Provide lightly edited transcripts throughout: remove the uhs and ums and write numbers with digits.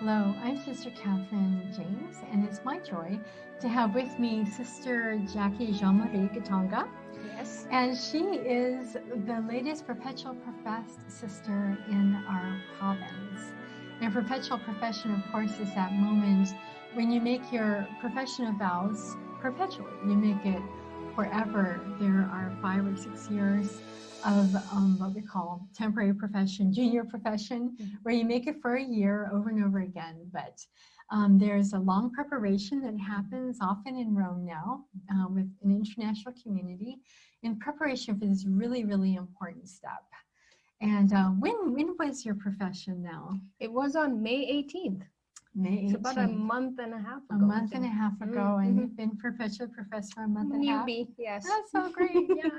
Hello, I'm Sister Catherine James, and it's my joy to have with me Sr Jackie Jean-Marie Gitonga. Yes. And she is the latest perpetual professed sister in our province. And perpetual profession, of course, is that moment when you make your profession of vows perpetually. You make it forever. There are 5 or 6 years of what we call temporary profession, junior profession, where you make it for a year over and over again. But there's a long preparation that happens often in Rome now with an international community in preparation for this really, really important step. And when was your profession now? It was on May 18th. May 18th. It's about a month and a half ago. A month and a half ago, and you've been perpetual professor for a month and a half? Newbie, yes. That's so great, yeah.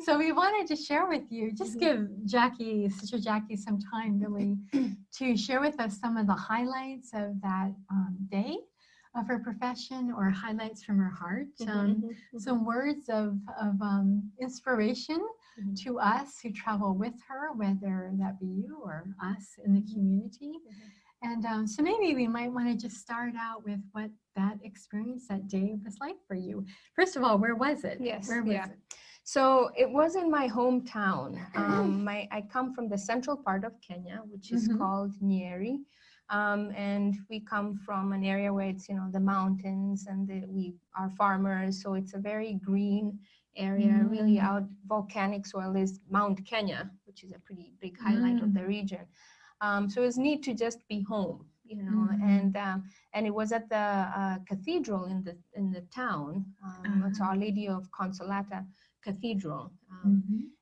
So we wanted to share with you, just give Jackie, Sister Jackie, some time really to share with us some of the highlights of that day of her profession, or highlights from her heart, some words of inspiration to us who travel with her, whether that be you or us in the community. And so maybe we might want to just start out with what that experience, that day was like for you. First of all, where was it? Yes, where was it? So it was in my hometown. I come from the central part of Kenya, which is called Nyeri. And we come from an area where it's, the mountains, and we are farmers. So it's a very green area, really out volcanic soil. Is Mount Kenya, which is a pretty big highlight of the region. So it was neat to just be home, and it was at the cathedral in the town. It's Our Lady of Consolata Cathedral,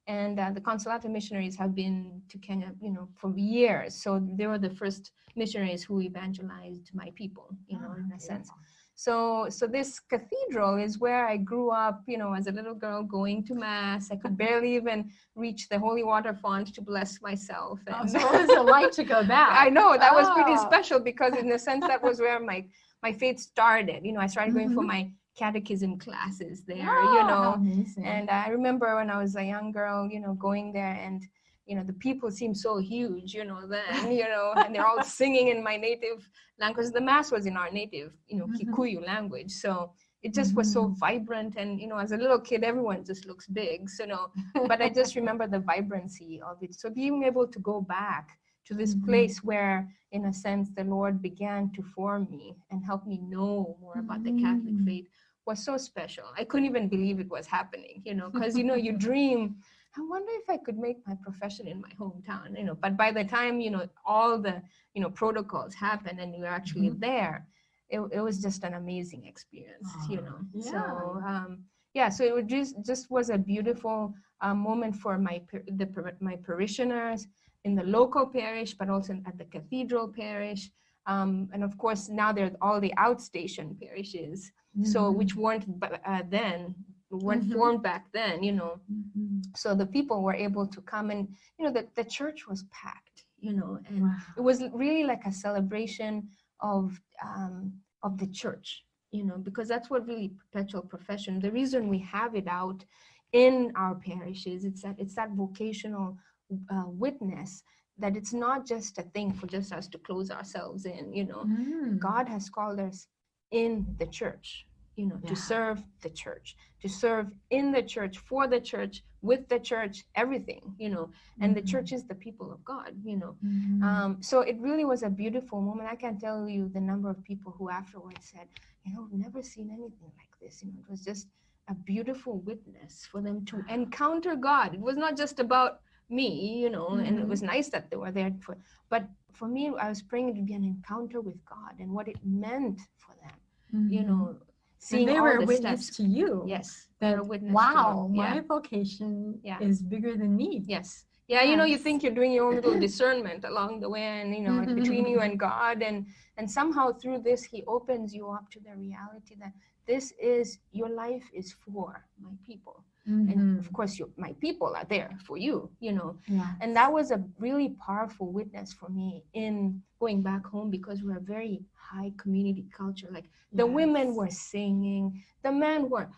and the Consolata missionaries have been to Kenya, for years. So they were the first missionaries who evangelized my people, in a sense. So this cathedral is where I grew up, as a little girl, going to mass. I could barely even reach the holy water font to bless myself. And so what was it like to go back? I know, that was pretty special, because in a sense that was where my faith started. I started going for my catechism classes there, amazing. And I remember when I was a young girl, going there, and the people seemed so huge, then, and they're all singing in my native language. The mass was in our native, Kikuyu language. So it just was so vibrant. And, as a little kid, everyone just looks big, but I just remember the vibrancy of it. So being able to go back to this place where, in a sense, the Lord began to form me and help me know more about the Catholic faith was so special. I couldn't even believe it was happening, because, you dream, I wonder if I could make my profession in my hometown, but by the time, all the, protocols happened and you're actually there, it was just an amazing experience, So, so it just was a beautiful moment for my parishioners in the local parish, but also at the cathedral parish. And of course, now there's all the outstation parishes, so which weren't weren't formed back then, So the people were able to come, and the church was packed, and it was really like a celebration of the church, because that's what really perpetual profession. The reason we have it out in our parishes, it's that vocational witness, that it's not just a thing for just us to close ourselves in. God has called us in the church, to serve the church, to serve in the church, for the church, with the church, everything, and the church is the people of God, So it really was a beautiful moment. I can't tell you the number of people who afterwards said, we've never seen anything like this. It was just a beautiful witness for them to encounter God. It was not just about me, and it was nice that they were there but for me, I was praying it would be an encounter with God and what it meant for them, seeing and they all were a the witness steps. to you. Yes. That wow, my vocation is bigger than me. Yes. Yeah, you think you're doing your own little discernment along the way, and between you and God, and somehow through this, He opens you up to the reality that this is your life is for my people. And of course, my people are there for you, And that was a really powerful witness for me in going back home, because we're a very high community culture. Like the women were singing, the men were,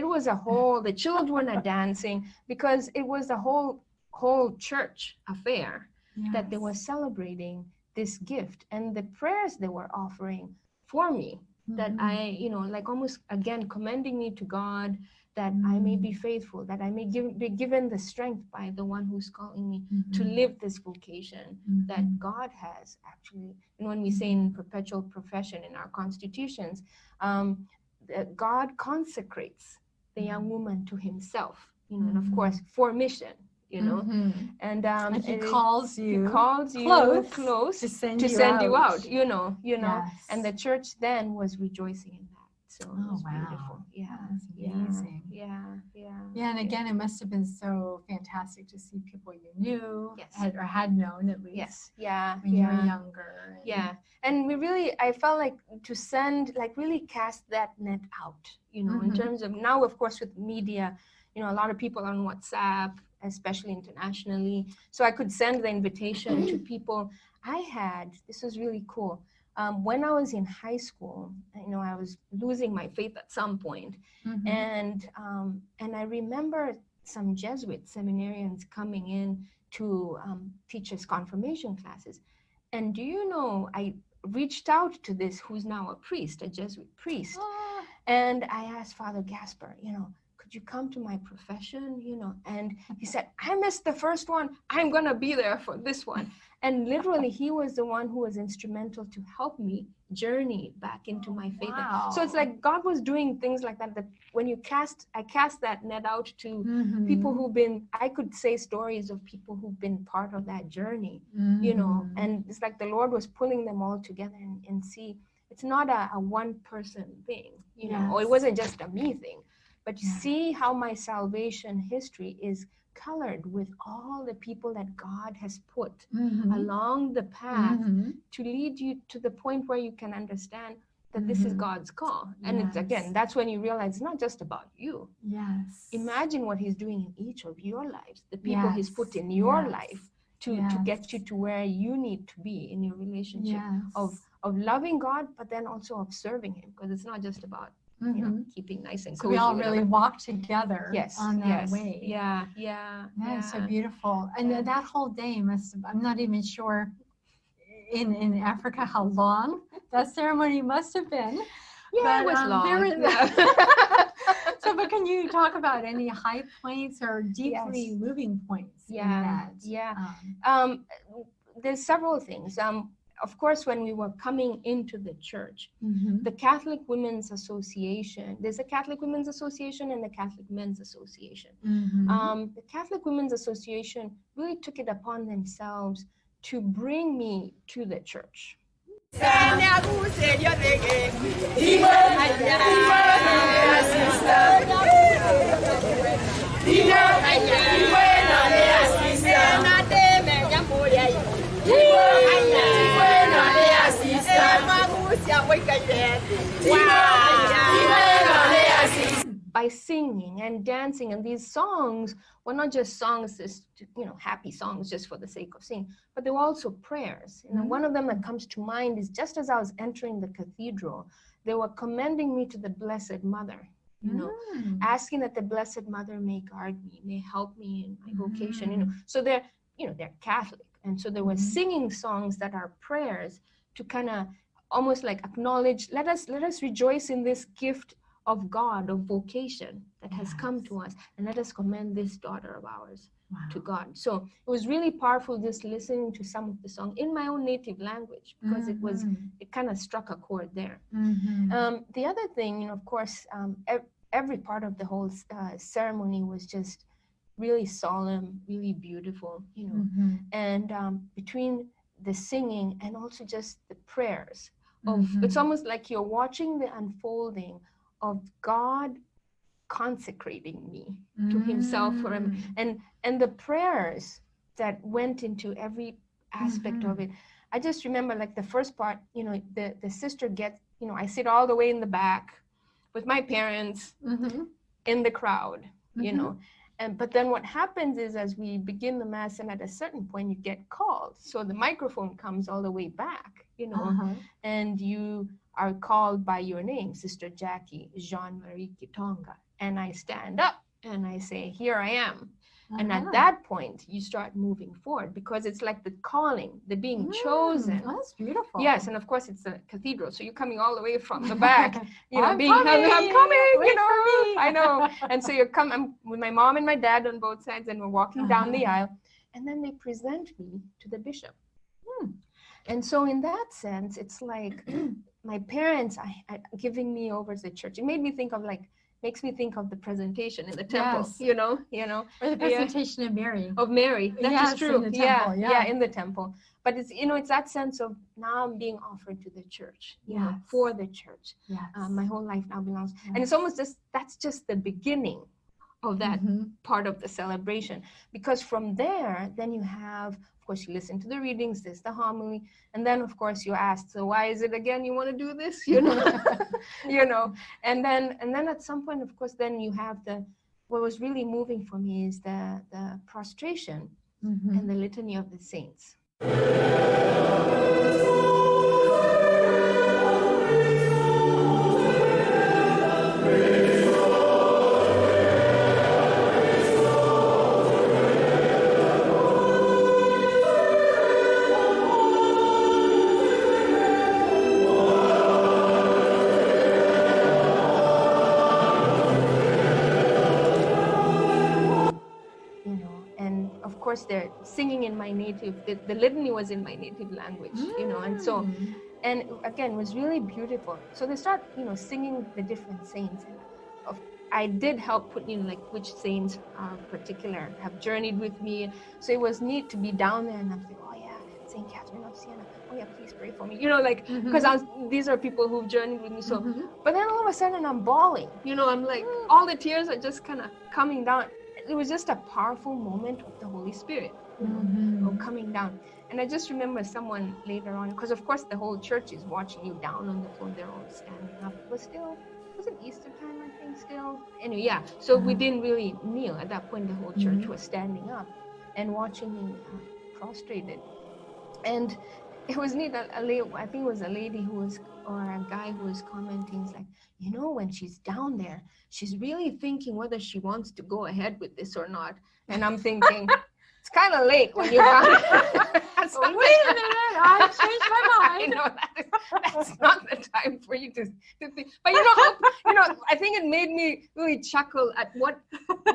it was the children are dancing, because it was the whole church affair that they were celebrating this gift and the prayers they were offering for me, that I, like almost again commending me to God, that I may be faithful, that I may be given the strength by the one who's calling me to live this vocation that God has actually. And when we say in perpetual profession in our constitutions, that God consecrates the young woman to himself, and of course for mission, and he calls you close to send you out, Yes. and the church then was rejoicing in that. So it was beautiful. Yeah, that's amazing. Yeah, and again, it must have been so fantastic to see people you knew, had known at least. Yes. When you were younger. And I felt like to send, like really cast that net out, in terms of now, of course, with media, a lot of people on WhatsApp, especially internationally. So I could send the invitation to people. This was really cool. When I was in high school, I was losing my faith at some point. And I remember some Jesuit seminarians coming in to teach us confirmation classes. And do you know, I reached out to this who's now a priest, a Jesuit priest. And I asked Father Gasper, could you come to my profession, and he said, I missed the first one. I'm going to be there for this one. And literally, he was the one who was instrumental to help me journey back into my faith. Wow. So it's like God was doing things like that, that when I cast that net out to people I could say stories of people who've been part of that journey, and it's like the Lord was pulling them all together and see, it's not a one person thing, or it wasn't just a me thing. But you see how my salvation history is colored with all the people that God has put along the path to lead you to the point where you can understand that this is God's call. And it's, again, that's when you realize it's not just about you. Yes. Imagine what he's doing in each of your lives, the people he's put in your life to get you to where you need to be in your relationship of loving God, but then also of serving him, because it's not just about keeping nice and cozy. So we all really walk together on that way. Yeah. That is so beautiful. And that whole day I'm not even sure in Africa how long that ceremony must have been. Yeah, it was long. So, but can you talk about any high points or deeply moving points in that? There's several things. Of course, when we were coming into the church, the Catholic Women's Association, there's a Catholic Women's Association and the Catholic Men's Association. The Catholic Women's Association really took it upon themselves to bring me to the church. By singing and dancing, and these songs were not just songs, happy songs just for the sake of singing, but they were also prayers. One of them that comes to mind is just as I was entering the cathedral, they were commending me to the Blessed Mother, asking that the Blessed Mother may guard me, may help me in my vocation. So they're Catholic, and so they were singing songs that are prayers to kind of almost like acknowledge, let us rejoice in this gift of God, of vocation that has come to us, and let us commend this daughter of ours to God. So it was really powerful just listening to some of the song in my own native language, because it kind of struck a chord there. The other thing, of course, every part of the whole ceremony was just really solemn, really beautiful, and between the singing and also just the prayers of, it's almost like you're watching the unfolding of God consecrating me to himself forever. And the prayers that went into every aspect of it. I just remember, like, the first part, the sister gets, I sit all the way in the back with my parents in the crowd, but then what happens is, as we begin the mass, and at a certain point you get called, so the microphone comes all the way back, and you are called by your name, Sr Jackie Jean-Marie Gitonga, and I stand up and I say, here I am. And at that point, you start moving forward because it's like the calling, the being chosen. Oh, that's beautiful. Yes, and of course it's a cathedral, so you're coming all the way from the back, you know, I'm being coming, you know, I know. And so I'm with my mom and my dad on both sides, and we're walking down the aisle, and then they present me to the bishop. And so in that sense, it's like my parents giving me over to the church. It makes me think of the presentation in the temple, you know, or the presentation of Mary. Of Mary, that is true. In the temple, in the temple. But it's, you know, it's that sense of now I'm being offered to the church, you know, for the church. My whole life now belongs, and it's almost that's just the beginning of that part of the celebration, because from there, then you have, of course, you listen to the readings, there's the homily, and then of course you ask, so why is it again you want to do this, you know, you know, and then at some point, of course, then you have what was really moving for me is the prostration and the litany of the saints. They're singing in my native, the litany was in my native language, you know, and so, and again, it was really beautiful. So they start, you know, singing the different saints. And I did help put in like which saints particular have journeyed with me. So it was neat to be down there and I'm like, oh yeah, Saint Catherine of Siena. Oh yeah, please pray for me. You know, like, because these are people who've journeyed with me. So, but then all of a sudden I'm bawling, you know, I'm like, all the tears are just kind of coming down. It was just a powerful moment of the Holy Spirit, you know, coming down. And I just remember someone later on, because of course the whole church is watching you down on the floor. They're all standing up. It was it Easter time, I think, still? Anyway, yeah. So we didn't really kneel. At that point, the whole church was standing up and watching me prostrated. And it was neat. I think it was a lady who was, or a guy who was commenting, it's like, you know, when she's down there, she's really thinking whether she wants to go ahead with this or not. And I'm thinking, it's kind of late when you're down there. Wait a minute, I changed my mind. I know that's not the time for you to think. But you know, I think it made me really chuckle at what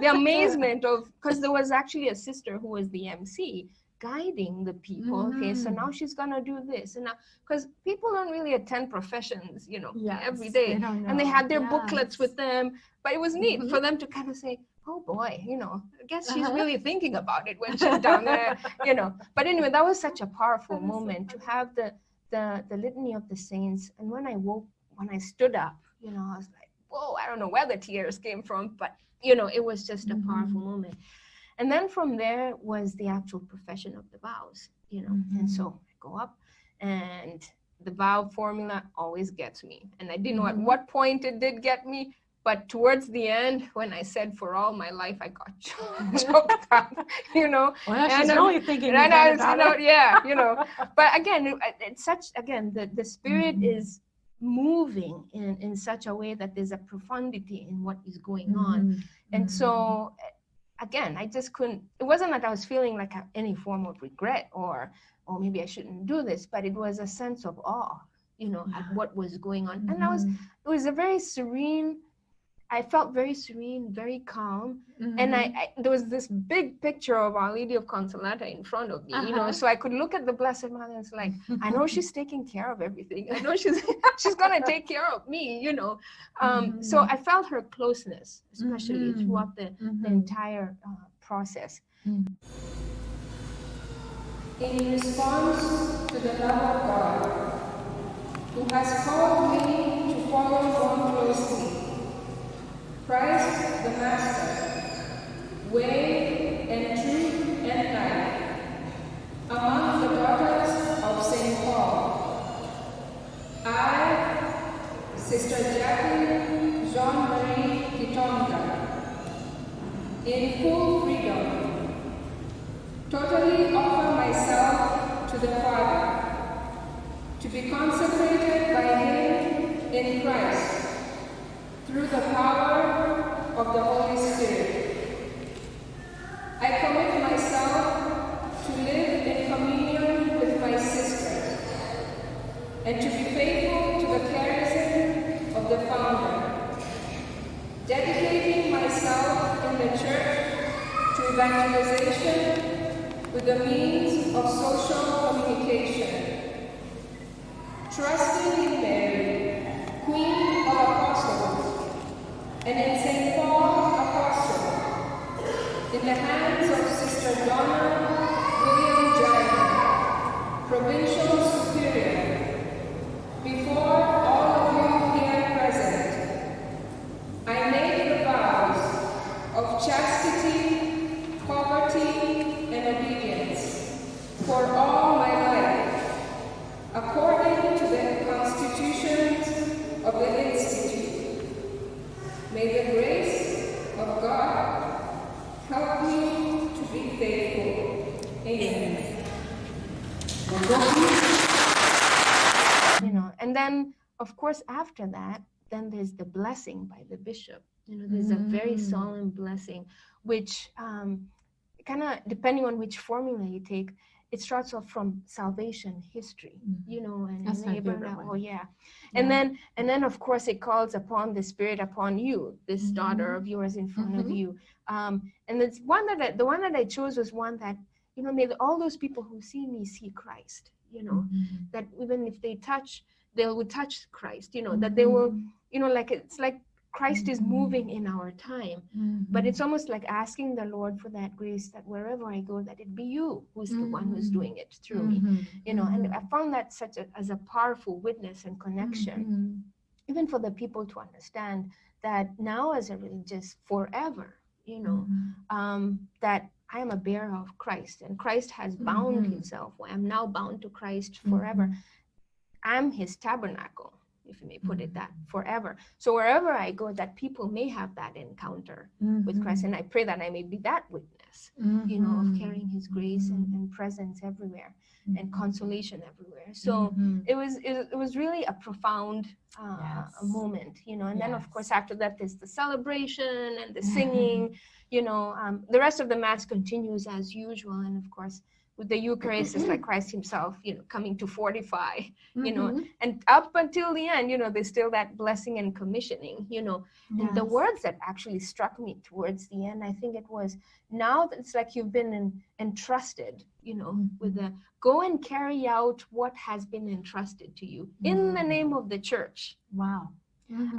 the amazement of, because there was actually a sister who was the MC guiding the people. Okay, so now she's gonna do this, and now, because people don't really attend professions, you know, every day, and they had their booklets with them. But it was neat for them to kind of say, oh boy, you know, I guess she's really thinking about it when she's down there, you know. But anyway, that was such a powerful moment to have the litany of the saints. And when I stood up, you know, I was like, whoa, I don't know where the tears came from, but you know, it was just a powerful moment. And then from there was the actual profession of the vows, you know. And so I go up, and the vow formula always gets me. And I didn't know at what point it did get me, but towards the end, when I said for all my life, I got choked up, you know. Well, she's really thinking about it. Yeah, you know. But again, it's the spirit is moving in such a way that there's a profundity in what is going on. And so, again, I just couldn't, it wasn't that I was feeling like any form of regret or maybe I shouldn't do this, but it was a sense of awe, you know, at what was going on. And it was a very serene, I felt very serene, very calm. And there was this big picture of Our Lady of Consolata in front of me, you know, so I could look at the Blessed Mother and it's like, I know she's taking care of everything. I know she's going to take care of me, you know. So I felt her closeness, especially throughout the entire process. In response to the love of God, who has called me to follow more closely, Christ the Master, way and truth and life, among the daughters of St. Paul, I, Sr Jackie Jean-Marie Gitonga, in full freedom, totally offer myself to the Father, to be consecrated by Him in Christ, through the power of the Holy Spirit. I I commit myself to live in communion with my sisters and to be faithful to the charism of the founder, dedicating myself in the church to evangelization with the means of social communication, trusting in Mary, Queen of Apostles, and in St. Paul Apostle, in the hands of Sister Donna William Jaina, Provincial Superior, before all of you here present, I make the vows of chastity, poverty, and obedience for all my life, according to the constitutions of the Institute. May the grace of God help me to be faithful. Amen. And then, of course, after that, then there's the blessing by the bishop. There's a very solemn blessing, which kind of, depending on which formula you take, it starts off from salvation history, and that's my favorite one. Oh yeah. And then of course it calls upon the Spirit upon you, this daughter of yours in front of you. And it's the one that I chose was one that, may all those people who see me see Christ, that even if they will touch Christ, that they will, it's like Christ is moving in our time, but it's almost like asking the Lord for that grace that wherever I go, that it be you who's the one who's doing it through me, and I found that as a powerful witness and connection, even for the people to understand that now as a religious forever, that I am a bearer of Christ and Christ has bound himself. I am now bound to Christ forever. I'm his tabernacle, if you may put it that, forever. So wherever I go, that people may have that encounter with Christ. And I pray that I may be that witness, of carrying his grace and presence everywhere and consolation everywhere. So it was really a profound moment, and then of course after that there's the celebration and the singing, the rest of the Mass continues as usual. And of course, with the Eucharist, it's like Christ himself, coming to fortify, and up until the end, there's still that blessing and commissioning, and the words that actually struck me towards the end, I think it was, now that it's like you've been entrusted, with the go and carry out what has been entrusted to you in the name of the church. Wow.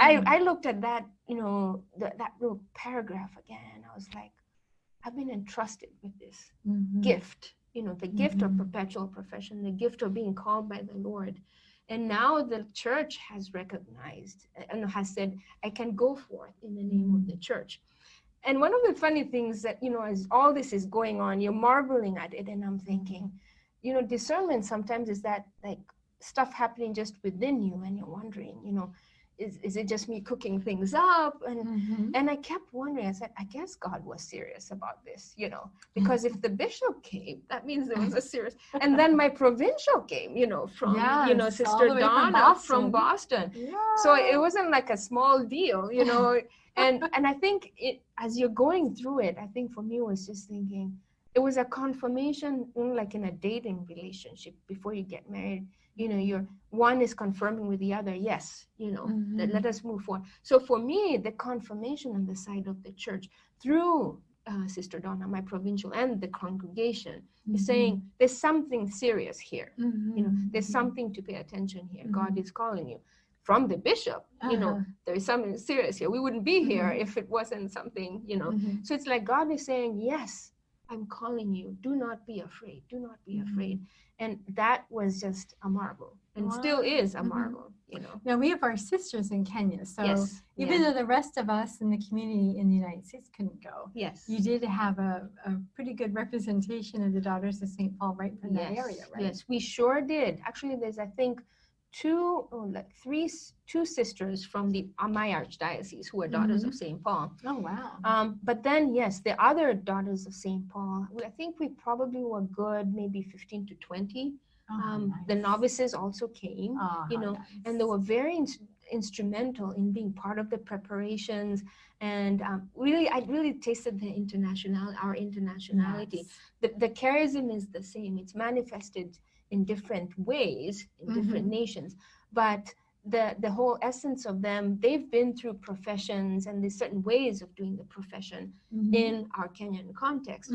I looked at that, that little paragraph again. I was like, I've been entrusted with this gift. The gift of perpetual profession, the gift of being called by the Lord. And now the church has recognized and has said, I can go forth in the name of the church. And one of the funny things that, as all this is going on, you're marveling at it. And I'm thinking, discernment sometimes is that like stuff happening just within you. And you're wondering, is it just me cooking things up? And I kept wondering, I said, I guess God was serious about this, because if the bishop came, that means there was a serious, and then my provincial came, from, Sister Donna from Boston. Yeah. So it wasn't like a small deal, and I think as you're going through it, I think for me it was just thinking, it was a confirmation, like in a dating relationship before you get married. Your one is confirming with the other, yes, that let us move forward. So for me, the confirmation on the side of the church through Sister Donna, my provincial, and the congregation is saying there's something serious here. There's something to pay attention here. God is calling you. From the bishop, there's something serious here. We wouldn't be here if it wasn't something, So it's like God is saying, yes, I'm calling you. Do not be afraid. Do not be afraid. And that was just a marvel, and still is a marvel, Now we have our sisters in Kenya, so even though the rest of us in the community in the United States couldn't go, you did have a pretty good representation of the Daughters of St. Paul right from that area, right? Yes, we sure did. Actually, there's, I think, two sisters from my archdiocese who are Daughters of St. Paul. Oh, wow. But then, yes, the other Daughters of St. Paul, I think we probably were good, maybe 15 to 20. Nice. The novices also came, nice. And they were very instrumental in being part of the preparations. And I really tasted our internationality. Yes. The charism is the same. It's manifested in different ways in different nations, but the whole essence of them, they've been through professions, and there's certain ways of doing the profession in our Kenyan context.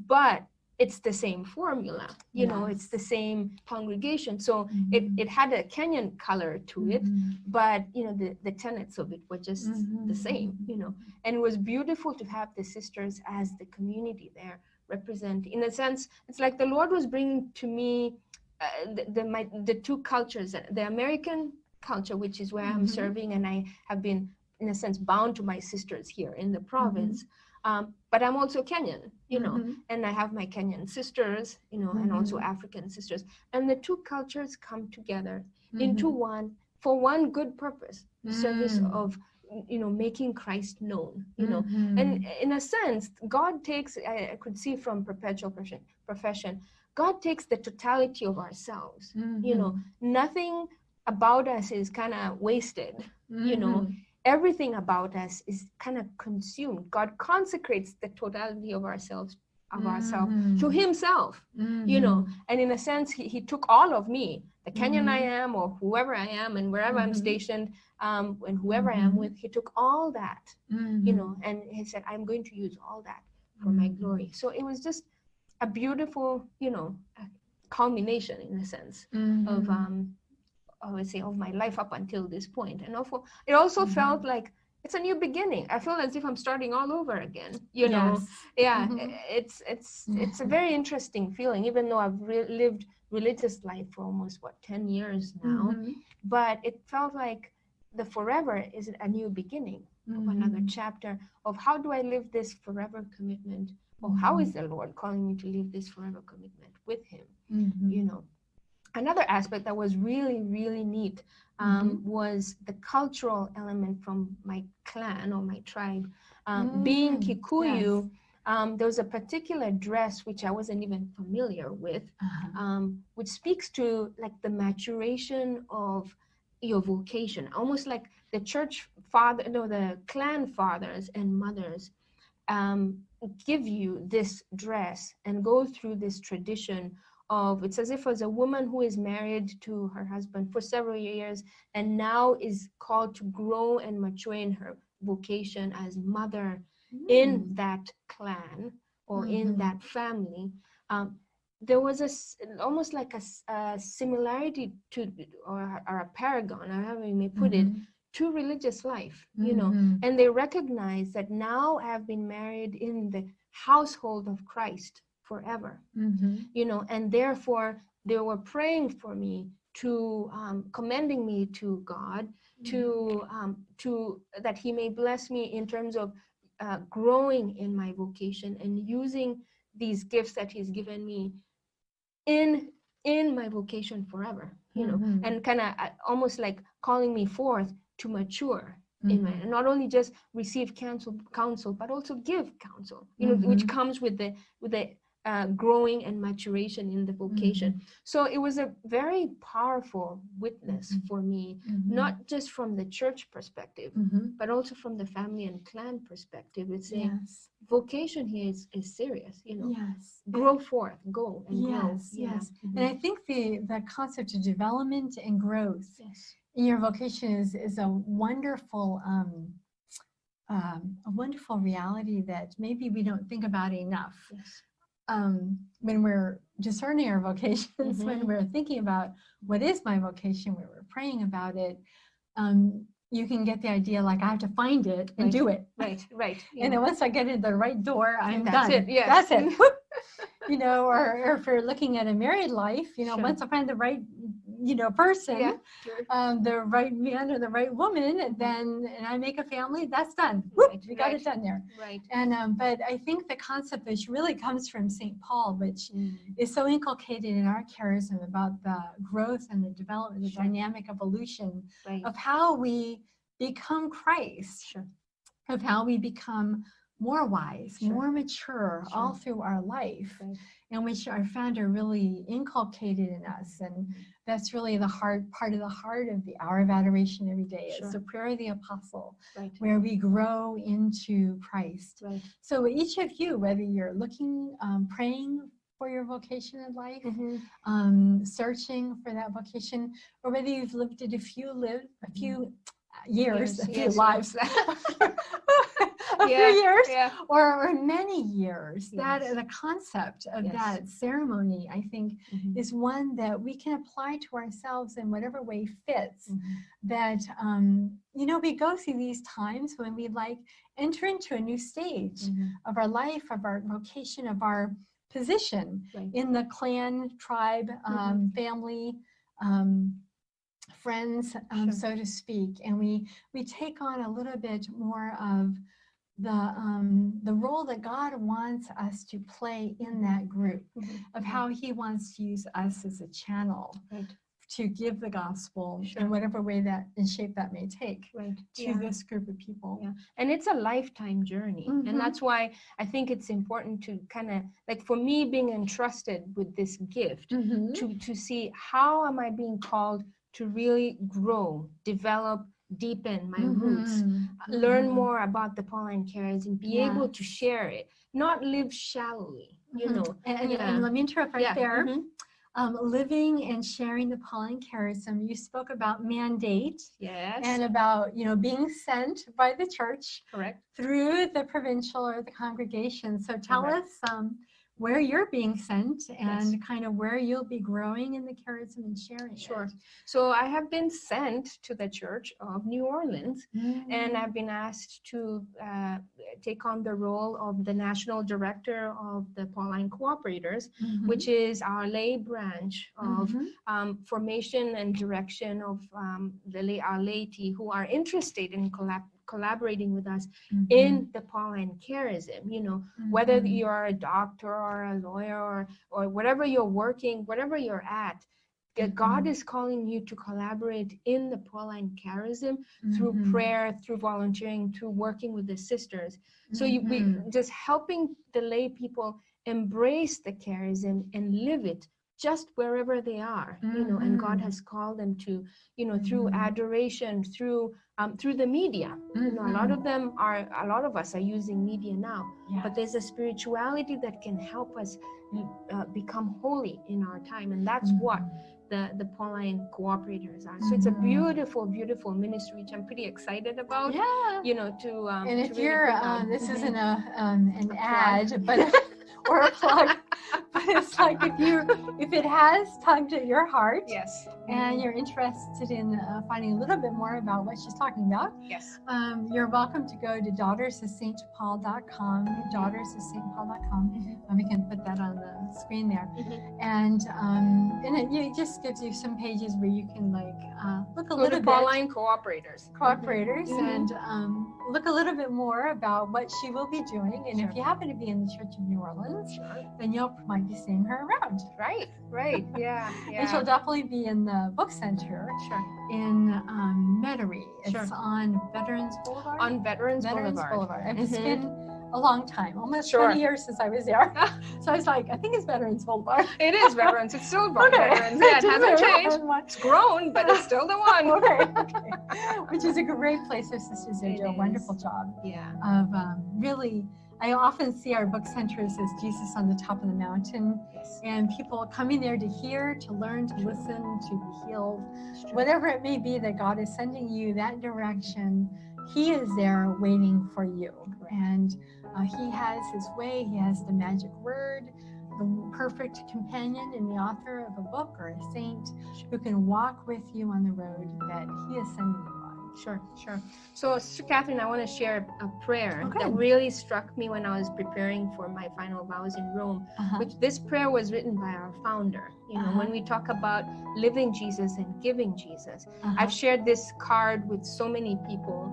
But it's the same formula, you know, it's the same congregation. So it had a Kenyan color to it, but, you know, the tenets of it were just the same, you know. And it was beautiful to have the sisters as the community there represent. In a sense, it's like the Lord was bringing to me the two cultures, the American culture, which is where I'm serving, and I have been, in a sense, bound to my sisters here in the province. But I'm also Kenyan, you know, and I have my Kenyan sisters, you know, and also African sisters. And the two cultures come together into one for one good purpose, service of, you know, making Christ known, you know. And in a sense, God takes, I could see from perpetual profession, God takes the totality of ourselves, you know, nothing about us is kind of wasted, you know. Everything about us is kind of consumed. God consecrates the totality of ourselves to himself, you know. And in a sense, he took all of me, the Kenyan I am, or whoever I am, and wherever I'm stationed, and whoever I am with, he took all that, you know, and he said, I'm going to use all that for my glory. So it was just a beautiful, you know, culmination, in a sense, of I would say, of my life up until this point. And also, it also felt like it's a new beginning. I feel as if I'm starting all over again, you know. Yeah, it's a very interesting feeling, even though I've lived religious life for almost 10 years now. But it felt like the forever is a new beginning of another chapter of how do I live this forever commitment, or how is the Lord calling me to live this forever commitment with him, you know. Another aspect that was really, really neat was the cultural element from my clan or my tribe. Being Kikuyu, there was a particular dress which I wasn't even familiar with, which speaks to like the maturation of your vocation, almost like the the clan fathers and mothers give you this dress and go through this tradition of, it's as if as a woman who is married to her husband for several years and now is called to grow and mature in her vocation as mother in that clan or in that family. There was almost like a similarity to, or a paragon, or however you may put it, to religious life, you know, and they recognize that now I have been married in the household of Christ forever, you know, and therefore they were praying for me, to commending me to God, to that he may bless me in terms of growing in my vocation and using these gifts that he's given me in my vocation forever, you know, and kind of almost like calling me forth to mature in my, and not only just receive counsel, but also give counsel, you know, which comes with the growing and maturation in the vocation. So it was a very powerful witness for me, not just from the church perspective, but also from the family and clan perspective. It's a vocation here is serious, you know. Grow forth, go and grow. And I think the concept of development and growth in your vocation is a wonderful reality that maybe we don't think about enough. When we're discerning our vocations, when we're thinking about what is my vocation, when we're praying about it, you can get the idea like I have to find it and do it. Right. And then once I get in the right door, I'm that's done. It. Yes. That's it. You know, or if you're looking at a married life, you know, once I find the right, you know, person, the right man or the right woman, and I make a family, that's done. We got it done there. And but I think the concept which really comes from St. Paul, which is so inculcated in our charism about the growth and the development, the dynamic evolution of how we become Christ, of how we become more wise, Sure. more mature Sure. all through our life, Right. and which our founder really inculcated in us. And that's really the part of the heart of the hour of adoration every day. Sure. It's the prayer of the apostle, Right. where we grow into Christ. Right. So each of you, whether you're looking, praying for your vocation in life, searching for that vocation, or whether you've lived it a few years, a few Yes, lives, a few years, yeah. or many years. Yes. That the concept of Yes. that ceremony, I think, is one that we can apply to ourselves in whatever way fits. That we go through these times when we enter into a new stage of our life, of our vocation, of our position Right. in the clan, tribe, family, friends, Sure. so to speak, and we take on a little bit more of the role that God wants us to play in that group, of how He wants to use us as a channel. Right. To give the gospel Sure. in whatever way that and shape that may take, right. to this group of people. Yeah. And it's a lifetime journey. And that's why I think it's important to kind of, like, for me being entrusted with this gift, to see how am I being called to really grow, develop, deepen my roots, learn more about the Pauline cares, and be able to share it, not live shallowly, you know. And let me interrupt right there. Living and sharing the Pauline charism, you spoke about mandate, yes, and about being sent by the church, correct, through the provincial or the congregation. So tell us where you're being sent, and kind of where you'll be growing in the charism and sharing. Sure. So I have been sent to the Church of New Orleans, and I've been asked to take on the role of the National Director of the Pauline Cooperators, which is our lay branch of formation and direction of our laity who are interested in collaborating with us in the Pauline charism, whether you are a doctor or a lawyer or whatever you're working, whatever you're at, God is calling you to collaborate in the Pauline charism through prayer, through volunteering, through working with the sisters. So we just helping the lay people embrace the charism and live it just wherever they are, and God has called them to, through adoration, through the media. A lot of us are using media now, but there's a spirituality that can help us become holy in our time, and that's what the Pauline Cooperators are. So it's a beautiful, beautiful ministry, which I'm pretty excited about. And if to you're, really this isn't an ad, but or a plug, but it's like if it has tugged at your heart, yes, and you're interested in finding a little bit more about what she's talking about, yes, you're welcome to go to daughtersofstpaul.com, daughtersofstpaul.com. We can put that on the screen there, and it just gives you some pages where you can look a little bit Pauline Cooperators, and look a little bit more about what she will be doing. And if you happen to be in the Church of New Orleans, then you might be seeing her around. Right, yeah. And she'll definitely be in the book center in Metairie. It's on Veterans Boulevard. On Veterans Boulevard. And it's been a long time, almost 20 years since I was there. So I was like, I think it's Veterans Boulevard. It is Veterans. It's still Veterans. Yeah, it hasn't changed. It's grown, but it's still the one. Okay. Which is a great place. Our sisters do a wonderful job. Yeah. Of really, I often see our book centers as Jesus on the top of the mountain, and people coming there to hear, to learn, to listen, to be healed. Whatever it may be that God is sending you that direction, He is there waiting for you. And He has His way. He has the magic word, the perfect companion and the author of a book or a saint who can walk with you on the road that He is sending you on. Sure. So, Sister Catherine, I want to share a prayer that really struck me when I was preparing for my final vows in Rome. Which this prayer was written by our founder. When we talk about living Jesus and giving Jesus, I've shared this card with so many people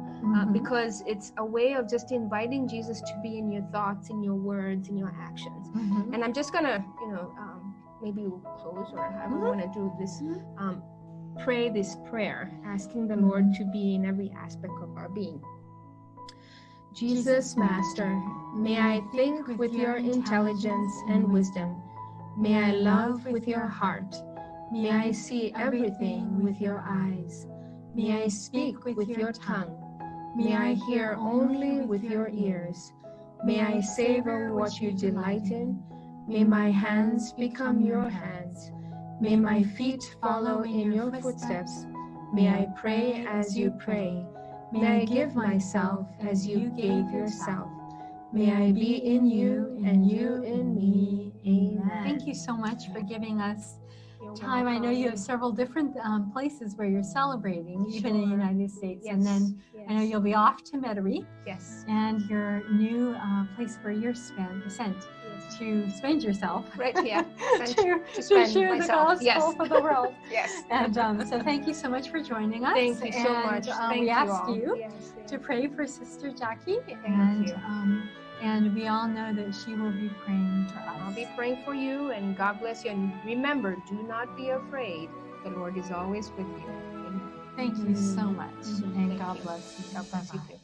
because it's a way of just inviting Jesus to be in your thoughts, in your words, in your actions. And I'm just gonna, maybe we'll close or however we want to do this. Pray this prayer, asking the Lord to be in every aspect of our being. Jesus, Master, May I think with your intelligence and wisdom. May I love with your heart. May I see everything with your eyes. May I speak with your tongue. May I hear only with your ears. May I savor what you delight in. May my hands become your hands. May my feet follow in your footsteps. May I pray as you pray. May I give myself as you gave yourself. May I be in you and you in me. Amen. Thank you so much for giving us time. I know you have several different places where you're celebrating, even in the United States. Yes. And then I know you'll be off to Metairie. Yes. And your new place where you're sent to spend yourself. Right here. to share myself. the gospel for the world. Yes. And so thank you so much for joining us. Thank you so much. We asked you to pray for Sister Jackie. And we all know that she will be praying for us. I'll be praying for you, and God bless you. And remember, do not be afraid. The Lord is always with you. Amen. Thank you so much. And Thank God you. bless you. God bless you too.